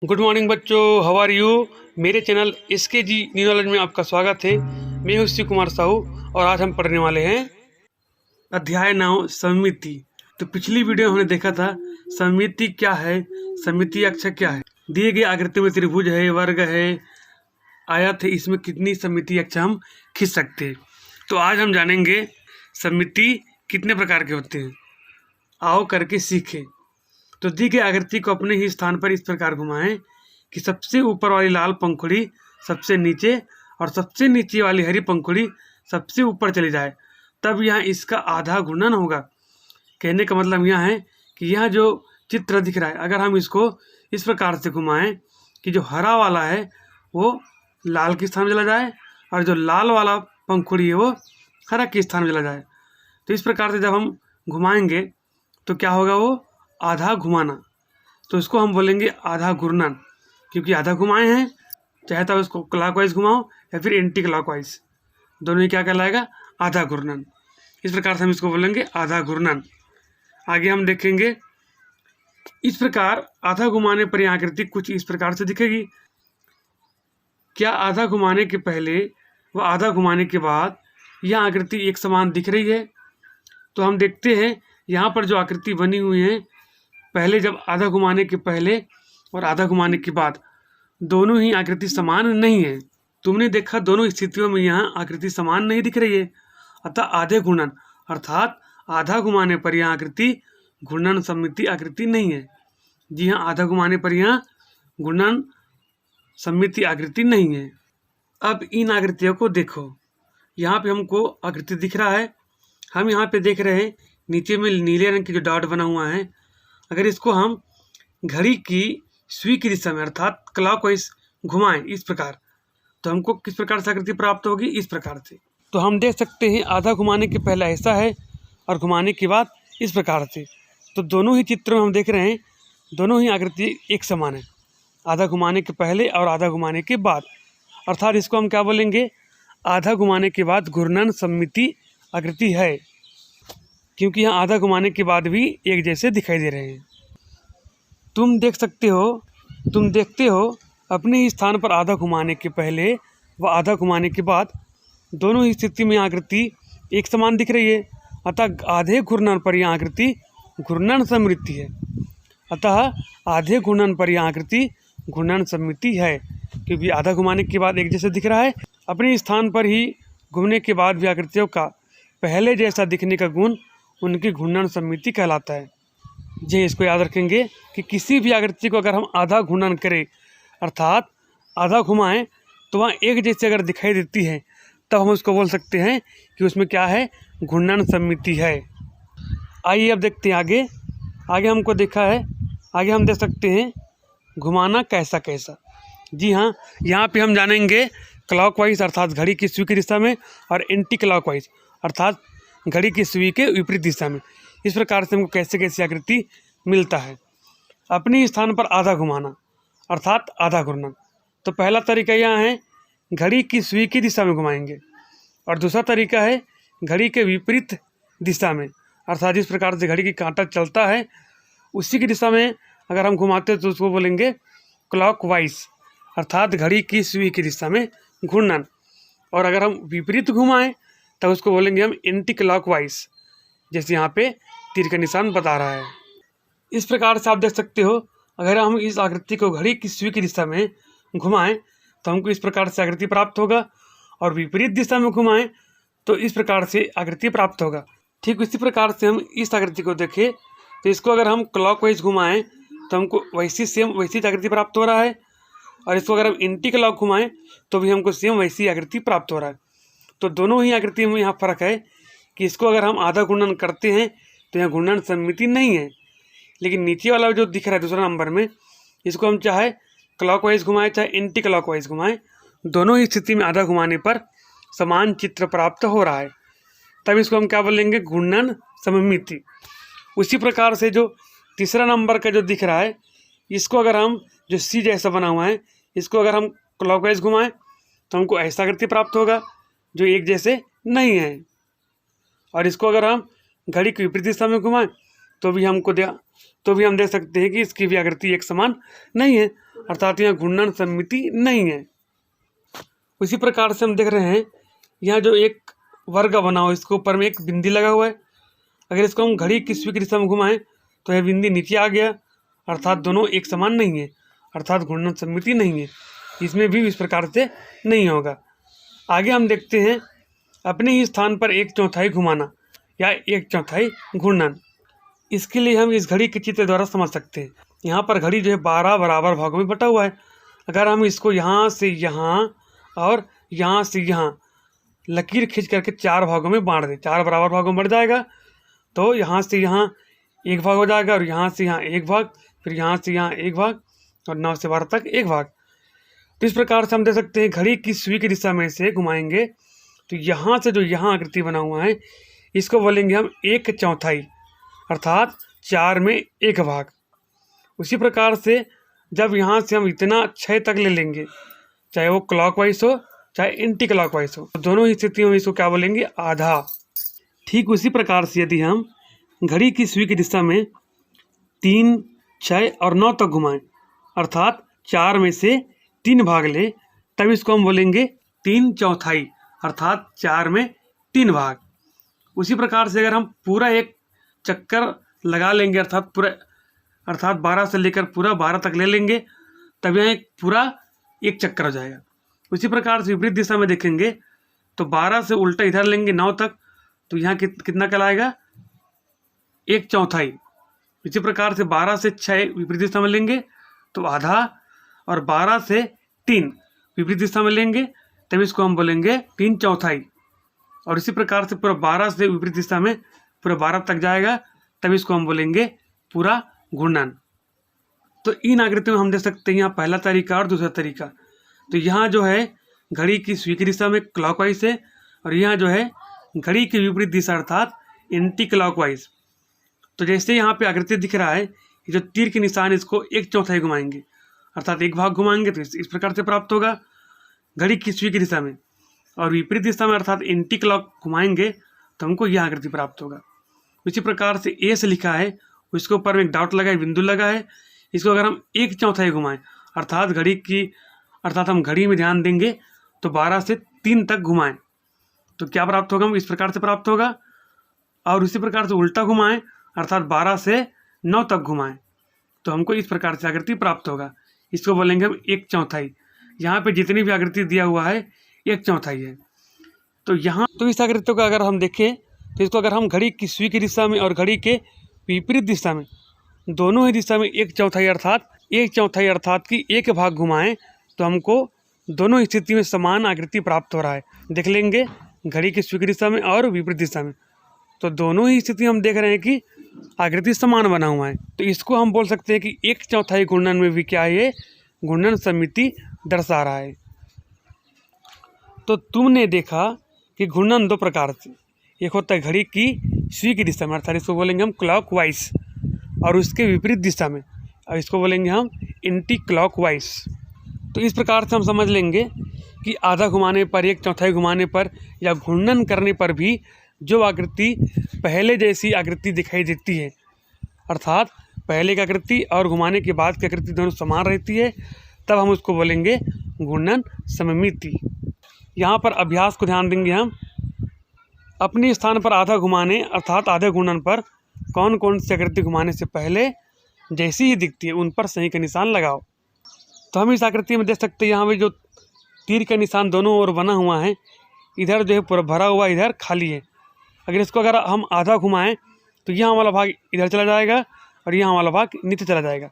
Good morning बच्चों, how are you. मेरे channel SK जी new knowledge में आपका स्वागत है। मैं हूं शिव कुमार साहू और आज हम पढ़ने वाले हैं अध्याय 9 सममिति। तो पिछली वीडियो हमने देखा था सममिति क्या है, सममिति अक्ष क्या है। दिए गए आकृति में त्रिभुज है, वर्ग है, आयत है, इसमें कितनी सममिति अक्ष हम खींच सकते हैं। तो आज हम जानेंगे सममिति कितने प्रकार के होते हैं। आओ करके सीखें। तो दी गई आकृति को अपने ही स्थान पर इस प्रकार घुमाएं कि सबसे ऊपर वाली लाल पंखुड़ी सबसे नीचे और सबसे नीचे वाली हरी पंखुड़ी सबसे ऊपर चली जाए, तब यहाँ इसका आधा घूर्णन होगा। कहने का मतलब यह है कि यह जो चित्र दिख रहा है, अगर हम इसको इस प्रकार से घुमाएं कि जो हरा वाला है वो लाल के स्थान में चला जाए और जो लाल वाला पंखुड़ी है वो हरा के स्थान में चला जाए। तो इस प्रकार से जब हम घुमाएंगे तो क्या होगा, वो आधा घुमाना। तो इसको हम बोलेंगे आधा घूर्णन, क्योंकि आधा घुमाए हैं, चाहे तो उसको क्लॉकवाइज घुमाओ या फिर एंटी क्लॉकवाइज, दोनों ही क्या कहलाएगा, आधा घूर्णन। इस प्रकार से हम इसको बोलेंगे आधा घूर्णन। आगे हम देखेंगे इस प्रकार आधा घुमाने पर यह आकृति कुछ इस प्रकार से दिखेगी। क्या आधा घुमाने के पहले व आधा घुमाने के बाद यह आकृति एक समान दिख रही है? तो हम देखते हैं यहाँ पर जो आकृति बनी हुई है, पहले जब आधा घुमाने के पहले और आधा घुमाने के बाद दोनों ही आकृति समान नहीं है। तुमने देखा दोनों स्थितियों में यहाँ आकृति समान नहीं दिख रही है। अतः आधे घूर्णन अर्थात आधा घुमाने पर यह आकृति घूर्णन सममिति आकृति नहीं है। जी हाँ, आधा घुमाने पर यहाँ घूर्णन सममिति आकृति नहीं है। अब इन आकृतियों को देखो। यहाँ पे हमको आकृति दिख रहा है, हम यहाँ पे देख रहे हैं नीचे में नीले रंग की जो डॉट बना हुआ है, अगर इसको हम घड़ी की सुई की दिशा में अर्थात क्लॉकवाइज घुमाएं इस प्रकार, तो हमको किस प्रकार से आकृति प्राप्त होगी, इस प्रकार से। तो हम देख सकते हैं आधा घुमाने के पहले ऐसा है और घुमाने के बाद इस प्रकार से। तो दोनों ही चित्रों में हम देख रहे हैं दोनों ही आकृति एक समान है, आधा घुमाने के पहले और आधा घुमाने के बाद। अर्थात इसको हम क्या बोलेंगे, आधा घुमाने के बाद घूर्णन सममिति आकृति है, क्योंकि यहाँ आधा घुमाने के बाद भी एक जैसे दिखाई दे रहे हैं। तुम देखते हो अपने ही स्थान पर आधा घुमाने के पहले व आधा घुमाने के बाद दोनों ही स्थिति में आकृति एक समान दिख रही है। अतः आधे घूर्णन पर यह आकृति घूर्णन सममिति है। अतः आधे घूर्णन पर यह आकृति घूर्णन सममिति है, क्योंकि आधा घुमाने के बाद एक जैसे दिख रहा है। अपने स्थान पर ही घूमने के बाद भी आकृतियों का पहले जैसा दिखने का गुण उनकी घूर्णन सममिति कहलाता है। जी, इसको याद रखेंगे कि किसी भी आकृति को अगर हम आधा घूर्णन करें अर्थात आधा घुमाएं तो वहाँ एक जैसे अगर दिखाई देती है, तब हम उसको बोल सकते हैं कि उसमें क्या है, घूर्णन सममिति है। आइए अब देखते हैं आगे हमको देखा है, आगे हम देख सकते हैं घुमाना कैसा कैसा। जी हाँ, यहाँ पे हम जानेंगे क्लॉकवाइज अर्थात घड़ी की सुई की दिशा में और एंटी क्लॉकवाइज अर्थात घड़ी की सुई के विपरीत दिशा में। इस प्रकार से हमको कैसे कैसे आकृति मिलता है। अपने स्थान पर आधा घुमाना अर्थात आधा घूर्णन। तो पहला तरीका यह है घड़ी की सुई की दिशा में घुमाएंगे, और दूसरा तरीका है घड़ी के विपरीत दिशा में अर्थात जिस प्रकार से घड़ी की कांटा चलता है उसी की दिशा में अगर हम घुमाते हैं तो उसको बोलेंगे क्लॉकवाइज अर्थात घड़ी की सुई की दिशा में घूर्णन। और अगर हम विपरीत घुमाएं तब उसको बोलेंगे हम एंटी क्लॉकवाइज, जैसे यहाँ पे तीर का निशान बता रहा है। इस प्रकार से आप देख सकते हो, अगर हम इस आकृति को घड़ी की सुई की दिशा में घुमाएं तो हमको इस प्रकार से आकृति प्राप्त होगा, और विपरीत दिशा में घुमाएं तो इस प्रकार से आकृति प्राप्त होगा। ठीक इसी प्रकार से हम इस आकृति को देखें तो इसको अगर हम क्लॉकवाइज घुमाएं तो हमको वैसी आकृति प्राप्त हो रहा है, और इसको अगर हम एंटी क्लॉक घुमाएं तो भी हमको सेम वैसी आकृति प्राप्त हो रहा है। तो दोनों ही आकृति में यहाँ फर्क है कि इसको अगर हम आधा घूर्णन करते हैं तो यहाँ घूर्णन सममिति नहीं है, लेकिन नीचे वाला जो दिख रहा है दूसरा नंबर में, इसको हम चाहे क्लॉकवाइज घुमाएं चाहे एंटी क्लॉकवाइज घुमाएं, दोनों ही स्थिति में आधा घुमाने पर समान चित्र प्राप्त हो रहा है। तब इसको हम क्या बोलेंगे, घूर्णन सममिति। उसी प्रकार से जो तीसरा नंबर का जो दिख रहा है, इसको अगर हम जो सी जैसा बना हुआ है इसको अगर हम क्लॉकवाइज घुमाएं तो हमको ऐसा आकृति प्राप्त होगा जो एक जैसे नहीं है, और इसको अगर हम घड़ी की विपरीत दिशा में घुमाएं तो भी हम देख सकते हैं कि इसकी भी आकृति एक समान नहीं है। अर्थात यहाँ घूर्णन सममिति नहीं है। उसी प्रकार से हम देख रहे हैं यहाँ जो एक वर्ग बना हुआ है, इसके ऊपर में एक बिंदी लगा हुआ है। अगर इसको हम घड़ी की सुई की दिशा में घुमाएं तो यह बिंदी नीचे आ गया, अर्थात दोनों एक समान नहीं है, अर्थात घूर्णन सममिति नहीं है। इसमें भी इस प्रकार से नहीं होगा। आगे हम देखते हैं अपने ही स्थान पर 1/4 घुमाना या 1/4 घूर्णन। इसके लिए हम इस घड़ी के चित्र द्वारा समझ सकते हैं। यहाँ पर घड़ी जो है 12 बराबर भागों में बटा हुआ है। अगर हम इसको यहाँ से यहाँ और यहाँ से यहाँ लकीर खींच करके 4 भागों में बांट दें, 4 बराबर भागों में बढ़ जाएगा, तो यहाँ से यहाँ 1 भाग हो जाएगा और यहाँ से यहाँ 1 भाग, फिर यहाँ से यहाँ 1 भाग और 9 से 12 तक 1 भाग। तो इस प्रकार से हम देख सकते हैं घड़ी की सुई की दिशा में से घुमाएंगे तो यहाँ से जो यहाँ आकृति बना हुआ है इसको बोलेंगे हम 1/4, अर्थात 4 में 1 भाग। उसी प्रकार से जब यहाँ से हम इतना 6 तक ले लेंगे, चाहे वो क्लॉकवाइज हो चाहे एंटी क्लॉकवाइज हो, तो दोनों ही स्थितियों में इसको क्या बोलेंगे, आधा। ठीक उसी प्रकार से यदि हम घड़ी की सुई की दिशा में 3, 6 और 9 तक घुमाएं, अर्थात 4 में से 3 भाग ले, तब इसको हम बोलेंगे 3/4, अर्थात 4 में 3 भाग। उसी प्रकार से अगर हम पूरा एक चक्कर लगा लेंगे, अर्थात 12 से लेकर पूरा 12 तक ले लेंगे, तब यहाँ एक पूरा एक चक्कर हो जाएगा। उसी प्रकार से विपरीत दिशा में देखेंगे तो 12 से उल्टा इधर लेंगे 9 तक, तो यहाँ कितना कहलाएगा, 1/4। इसी प्रकार से 12 से 6 विपरीत दिशा में लेंगे तो आधा, और 12 से 3 विपरीत दिशा में लेंगे तब इसको हम बोलेंगे 3/4। और इसी प्रकार से पूरा 12 से विपरीत दिशा में पूरा 12 तक जाएगा, तब इसको हम बोलेंगे पूरा घूर्णन। तो इन आकृतियों में हम देख सकते हैं यहाँ पहला तरीका और दूसरा तरीका। तो यहाँ जो है घड़ी की सुई की दिशा में क्लॉकवाइज है और यहाँ जो है घड़ी की विपरीत दिशा अर्थात एंटी क्लॉकवाइज। तो जैसे यहाँ पे आकृति दिख रहा है, ये जो तीर के निशान इसको 1/4 घुमाएंगे, अर्थात 1 भाग घुमाएंगे तो इस प्रकार से प्राप्त होगा घड़ी की सुई की दिशा में, और विपरीत दिशा में अर्थात एंटी क्लॉक घुमाएंगे तो हमको यह आकृति प्राप्त होगा। इसी प्रकार से ए से लिखा है, उसके ऊपर में एक डॉट लगा है, बिंदु लगा है, इसको अगर हम 1/4 घुमाएं, अर्थात हम घड़ी में ध्यान देंगे तो 12 से 3 तक घुमाएं तो क्या प्राप्त होगा, हम इस प्रकार से प्राप्त होगा। और उसी प्रकार से उल्टा घुमाएं, अर्थात 12 से 9 तक घुमाएं तो हमको इस प्रकार से आकृति प्राप्त होगा। इसको बोलेंगे हम 1/4। यहाँ पे जितनी भी आकृति दिया हुआ है 1/4 है। तो इस आकृति को अगर हम देखें तो इसको अगर हम घड़ी की सुई की दिशा में और घड़ी के विपरीत दिशा में, दोनों ही दिशा में 1/4 अर्थात कि 1 भाग घुमाएं तो हमको दोनों स्थिति में समान आकृति प्राप्त हो रहा है। देख लेंगे घड़ी की सुई की दिशा में और विपरीत दिशा में, तो दोनों ही स्थिति हम देख रहे हैं कि आकृति समान बना हुआ है। तो इसको हम बोल सकते हैं कि 1/4 घूर्णन में भी क्या है, ये घूर्णन सममिति दर्शा रहा है। तो तुमने देखा कि घूर्णन 2 प्रकार से, एक होता है घड़ी की सुई की दिशा में, अर्थात इसको बोलेंगे हम क्लॉकवाइज, और उसके विपरीत दिशा में, और इसको बोलेंगे हम एंटी क्लॉकवाइज। तो इस प्रकार से हम समझ लेंगे कि आधा घुमाने पर, 1/4 घुमाने पर या घूर्णन करने पर भी जो आकृति पहले जैसी आकृति दिखाई देती है, अर्थात पहले की आकृति और घुमाने के बाद की आकृति दोनों समान रहती है, तब हम उसको बोलेंगे घूर्णन सममिति। यहाँ पर अभ्यास को ध्यान देंगे हम, अपने स्थान पर आधा घुमाने अर्थात आधे घूर्णन पर कौन कौन सी आकृति घुमाने से पहले जैसी ही दिखती है उन पर सही का निशान लगाओ। तो हम इस आकृति में देख सकते हैं यहाँ पे जो तीर का निशान दोनों ओर बना हुआ है, इधर जो है पूरा भरा हुआ, इधर खाली है। अगर हम आधा घुमाएं तो यहाँ वाला भाग इधर चला जाएगा और यहाँ वाला भाग नीचे चला जाएगा।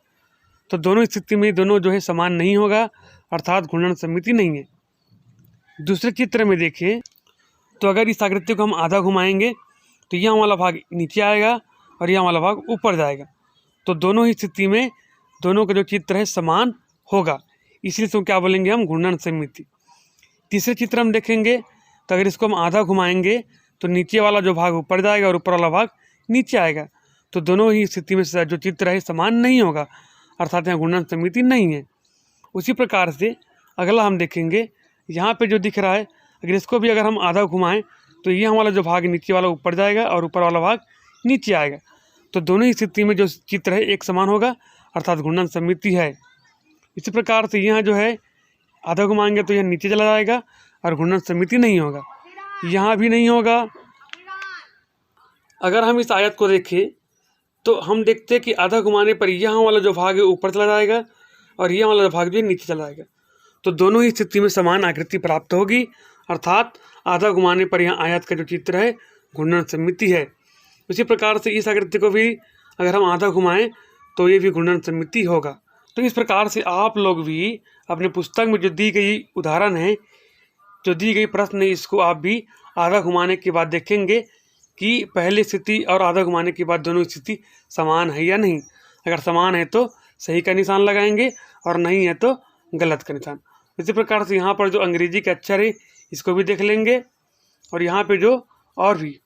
तो दोनों स्थिति में दोनों जो है समान नहीं होगा, अर्थात घूर्णन सममिति नहीं है। दूसरे चित्र में देखिए तो अगर इस आकृति को हम आधा घुमाएंगे तो यहाँ वाला भाग नीचे आएगा और यहाँ वाला भाग ऊपर जाएगा। तो दोनों ही स्थिति में दोनों का जो चित्र है समान होगा, इसलिए तो क्या बोलेंगे हम घूर्णन सममिति। तीसरे चित्र हम देखेंगे तो अगर इसको हम आधा घुमाएंगे तो नीचे वाला जो भाग ऊपर जाएगा और ऊपर वाला भाग नीचे आएगा। तो दोनों ही स्थिति में जो चित्र है समान नहीं होगा, अर्थात यहाँ घूर्णन सममिति नहीं है। उसी प्रकार से अगला हम देखेंगे, यहाँ पे जो दिख रहा है अगर इसको भी अगर हम आधा घुमाएं तो यहाँ वाला जो भाग नीचे वाला ऊपर जाएगा और ऊपर वाला भाग नीचे आएगा। तो दोनों ही स्थिति में जो चित्र है एक समान होगा, अर्थात घूर्णन सममिति है। इसी प्रकार से यहाँ जो है आधा घुमाएंगे तो यह नीचे चला जाएगा और घूर्णन सममिति नहीं होगा, यहाँ भी नहीं होगा। अगर हम इस आयत को देखें तो हम देखते हैं कि आधा घुमाने पर यहाँ वाला जो भाग है ऊपर चला जाएगा और यह वाला भाग जो है नीचे चला जाएगा। तो दोनों ही स्थिति में समान आकृति प्राप्त होगी, अर्थात आधा घुमाने पर यहाँ आयत का जो चित्र है घूर्णन सममिति है। उसी प्रकार से इस आकृति को भी अगर हम आधा घुमाएं तो ये भी घूर्णन सममिति होगा। तो इस प्रकार से आप लोग भी अपने पुस्तक में जो दी गई उदाहरण है, जो दी गई प्रश्न है, इसको आप भी आधा घुमाने के बाद देखेंगे कि पहली स्थिति और आधा घुमाने के बाद दोनों स्थिति समान है या नहीं। अगर समान है तो सही का निशान लगाएंगे और नहीं है तो गलत का निशान। इसी प्रकार से यहाँ पर जो अंग्रेजी के अक्षर है इसको भी देख लेंगे और यहाँ पे जो और भी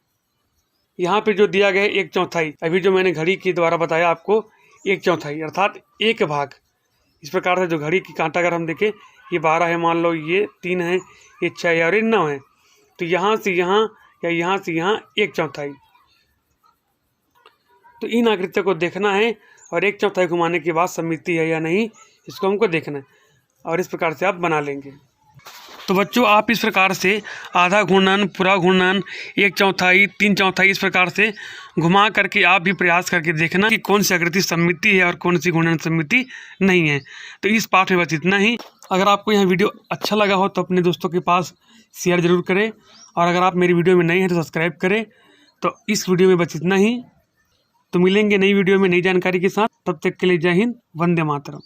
यहाँ पे जो दिया गया है 1/4, अभी जो मैंने घड़ी के द्वारा बताया आपको 1/4 अर्थात एक भाग। इस प्रकार से जो घड़ी की कांटा अगर हम देखें ये 12 है, मान लो ये 3 है, ये 6 है और ये 9 है, तो यहाँ से यहाँ या यहाँ से यहाँ 1/4। तो इन आकृतियों को देखना है और 1/4 घुमाने के बाद सममिति है या नहीं इसको हमको देखना है और इस प्रकार से आप बना लेंगे। तो बच्चों आप इस प्रकार से आधा घूर्णन, पूरा घूर्णन, 1/4, 3/4 इस प्रकार से घुमा करके आप भी प्रयास करके देखना कि कौन सी आकृति सममिति है और कौन सी घूर्णन सममिति नहीं है। तो इस पाठ में बस इतना ही। अगर आपको यह वीडियो अच्छा लगा हो तो अपने दोस्तों के पास शेयर ज़रूर करें और अगर आप मेरी वीडियो में नए हैं तो सब्सक्राइब करें। तो इस वीडियो में बस इतना ही। तो मिलेंगे नई वीडियो में नई जानकारी के साथ, तब तक के लिए जय हिंद, वंदे मातरम।